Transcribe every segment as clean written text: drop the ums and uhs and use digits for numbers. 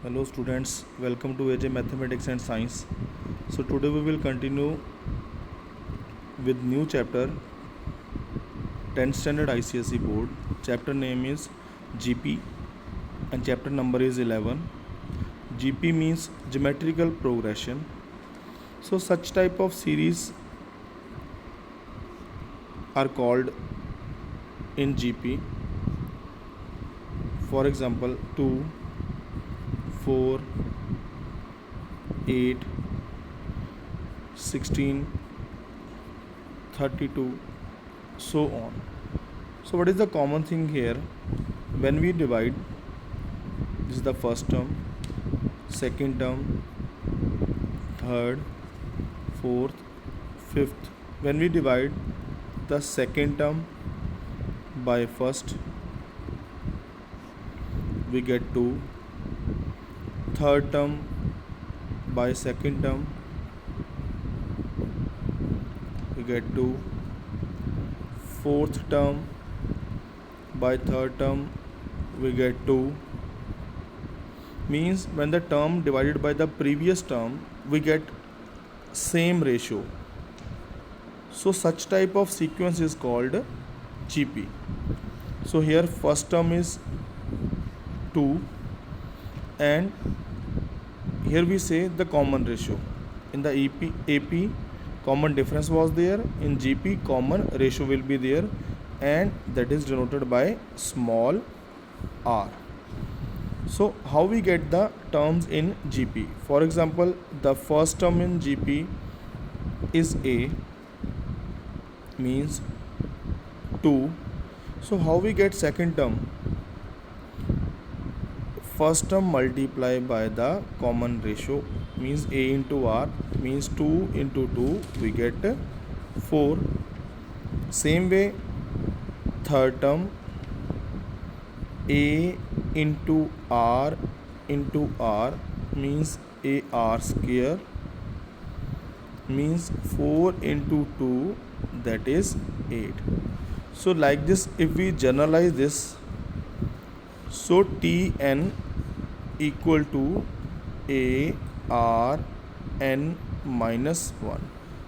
Hello students, welcome to AJ Mathematics and Science. So today we will continue with new chapter 10th standard ICSE board. Chapter name is GP and chapter number is 11. GP means geometrical progression. So such type of series are called in GP. For example, 2, 4, 8, 16, 32, so on. So what is the common thing here? When we divide, this is the first term, second term, third, fourth, fifth. When we divide the second term by first, we get 2. Third term by second term, we get 2. Fourth term by third term, we get 2. Means when the term divided by the previous term, we get same ratio. So such type of sequence is called GP. So here first term is 2 and here we say the common ratio. In the AP common difference was there, in GP common ratio will be there, and that is denoted by small r. So how we get the terms in GP? For example, the first term in GP is A, means 2. So how we get second term? First term multiply by the common ratio, means A into R, means 2 into 2 we get 4. Same way third term, A into R means AR square, means 4 into 2, that is 8. So like this, if we generalize this, so Tn equal to ARN minus 1.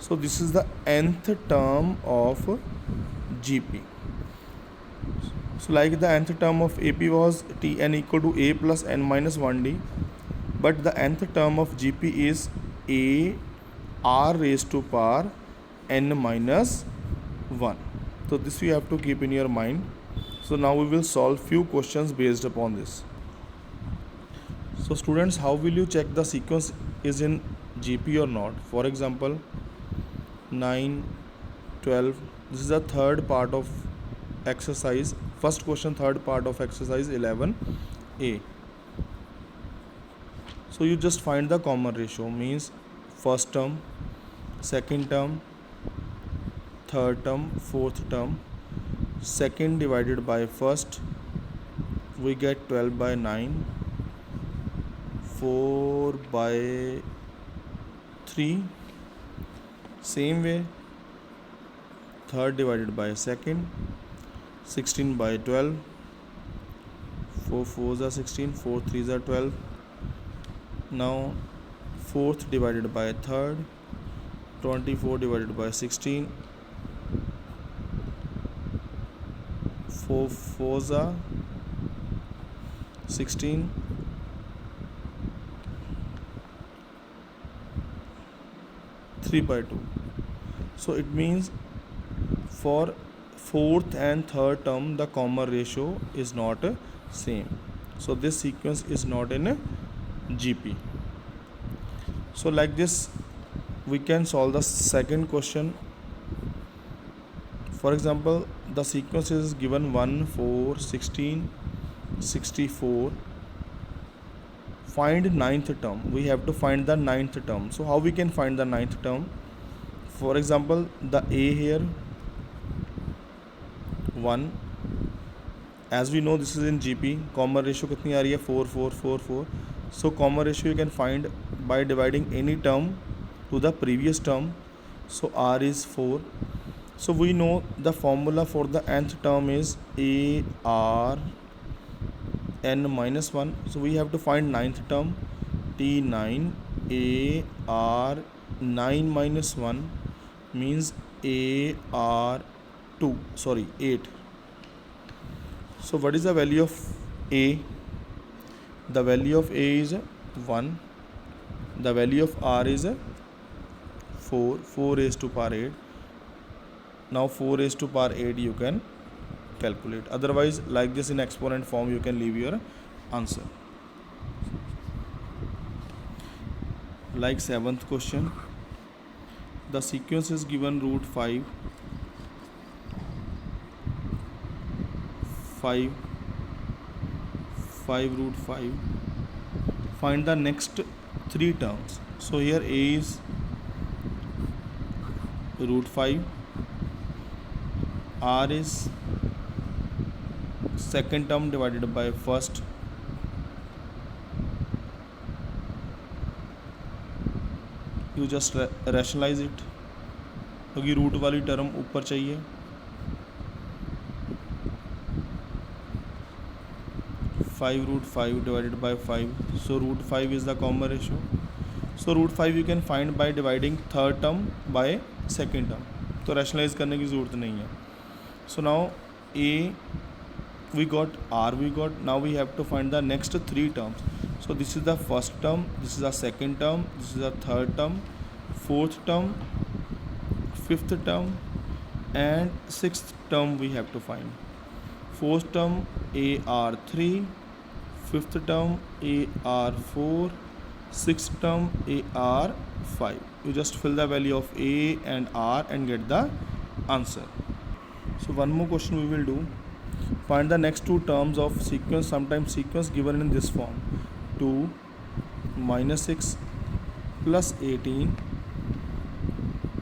So this is the nth term of GP. So like the nth term of AP was Tn equal to A plus n minus 1D, but the nth term of GP is A r raised to power n minus 1. So this you have to keep in your mind. So now we will solve few questions based upon this. So students, how will you check the sequence is in GP or not? For example, 9, 12, this is the third part of exercise. First question, third part of exercise 11A. So you just find the common ratio, means first term, second term, third term, fourth term. Second divided by first, we get 12 by 9, 4 by 3. Same way third divided by second, 16 by 12, 4 4s are 16, 4 3s are 12. Now fourth divided by third, 24 divided by 16, 4 4s are 16, 3 by 2. So it means for fourth and third term the common ratio is not same. So this sequence is not in a GP. So like this we can solve the second question. For example, the sequence is given 1, 4, 16, 64. Find ninth term. We have to find the ninth term. So how we can find the ninth term? For example, the A here 1. As we know, this is in GP. Common ratio कितनी आ रही है? 4 4 4 4. So common ratio you can find by dividing any term to the previous term. So R is 4. So we know the formula for the nth term is AR n minus 1. So we have to find ninth term, t9 a r 9 minus 1 means a r 2, sorry 8. So what is the value of a? The value of a is 1. The value of r is 4 raised to power 8. Now 4 raised to power 8 you can calculate. Otherwise, like this in exponent form, you can leave your answer. Like 7th question, the sequence is given root 5, 5, 5 root 5. Find the next 3 terms. So here a is root 5, r is second term divided by first, you just rationalize it क्योंकि root वाली term ऊपर चाहिए. 5 root 5 divided by 5, so root 5 is the common ratio. So root 5 you can find by dividing third term by second term. तो rationalize करने की ज़रूरत नहीं है. So now a we got, r we got. Now we have to find the next 3 terms. So this is the first term, this is the second term, this is the third term, fourth term, fifth term and sixth term we have to find. Fourth term AR3, fifth term AR4, sixth term AR5. You just fill the value of A and R and get the answer. So one more question we will do. Find the next 2 terms of sequence, sometimes sequence given in this form: 2 minus 6 plus 18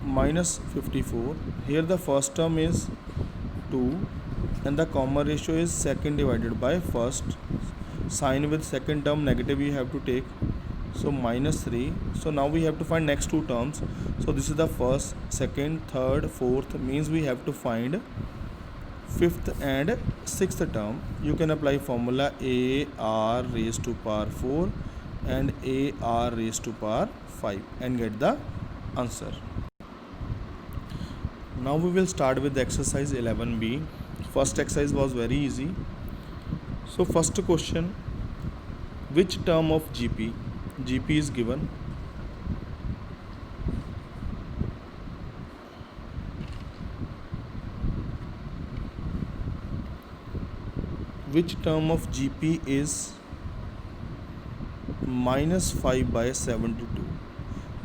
minus 54. Here the first term is 2 and the common ratio is second divided by first. Sign with second term negative you have to take, so minus 3. So now we have to find next 2 terms. So this is the first, second, third, fourth, means we have to find fifth and sixth term. You can apply formula a r raised to power 4 and a r raised to power 5 and get the answer. Now we will start with exercise 11b. First exercise was very easy. So first question, which term of GP is given? Which term of GP is minus 5 by 72?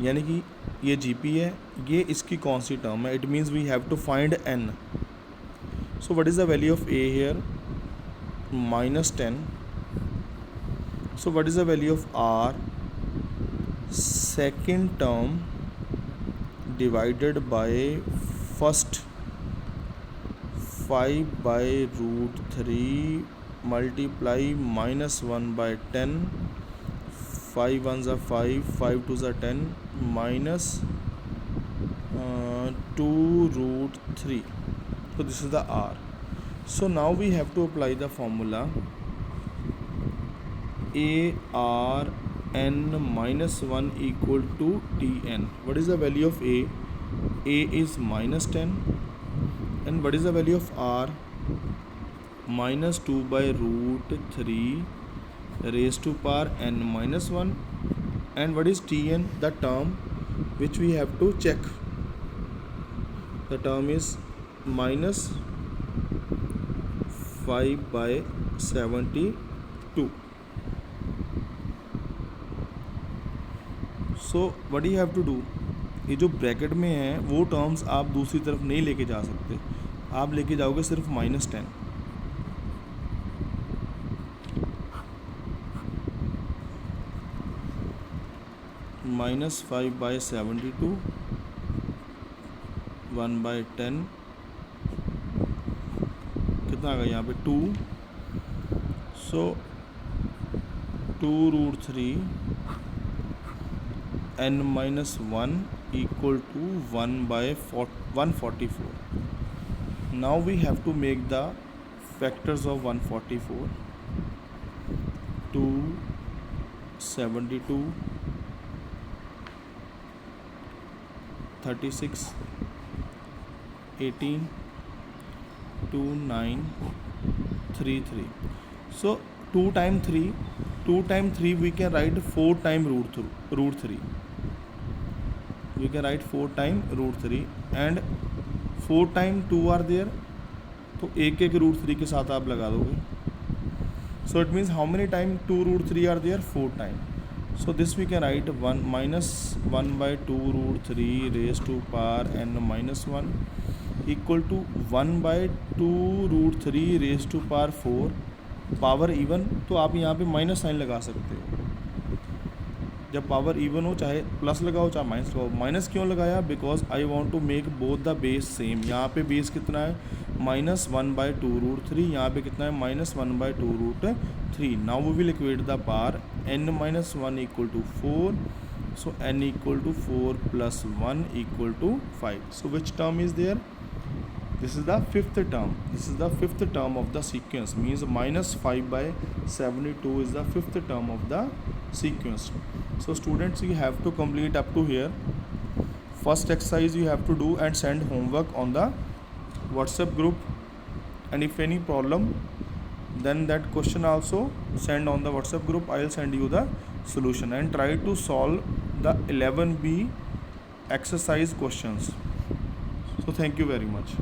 यानी कि ये GP है, ये इसकी कौन सी term है? It means we have to find n. So what is the value of a here? Minus 10. So what is the value of r? Second term divided by first, 5 by root 3 multiply minus 1 by 10, 5 ones are 5, 5 twos are 10, minus 2 root 3. So this is the r. So now we have to apply the formula a r n minus 1 equal to tn. What is the value of a? A is minus 10. And what is the value of r? Minus 2 by root 3 raised to power n minus 1. And what is tn? The term which we have to check. The term is minus 5 by 72. So what you have to do, ये जो bracket में है वो terms आप दूसरी तरफ नहीं लेके जा सकते, आप लेके जाओगे सिर्फ minus 10. minus 5 by 72, 1 by 10, कितना आ गया यहाँ पे 2. सो 2 root 3 n minus 1 equal to 1 by 144. Now we have to make the factors of 144. 272, 36, 18, 2933. So 2 times 3 we can write 4 times root 3. We can write 4 times root 3 and 4 times 2 are there, तो एक एक root 3 के साथ आप लगा दोगे. So it means how many times 2 root 3 are there? 4 times. So this we can write 1 minus 1 by 2 root 3 raised to power n minus 1 equal to 1 by 2 root 3 raised to power 4 power even. तो आप यहाँ पे minus sign लगा सकते हो. जब power even हो चाहे प्लस लगाओ चाहे माइनस लगाओ. माइनस क्यों लगाया? Because I want to make both the base same. यहाँ पे बेस कितना है? Minus 1 by 2 root 3. यहाँ पे कितना है? Minus 1 by 2 root 3. Now we will equate the power n minus 1 equal to 4. So n equal to 4 plus 1 equal to 5. So which term is there? This is the fifth term. This is the fifth term of the sequence. Means minus 5 by 72 is the fifth term of the sequence. So students, you have to complete up to here. First exercise you have to do and send homework on the WhatsApp group. And if any problem, then that question also send on the WhatsApp group. I will send you the solution and try to solve the 11B exercise questions. So thank you very much.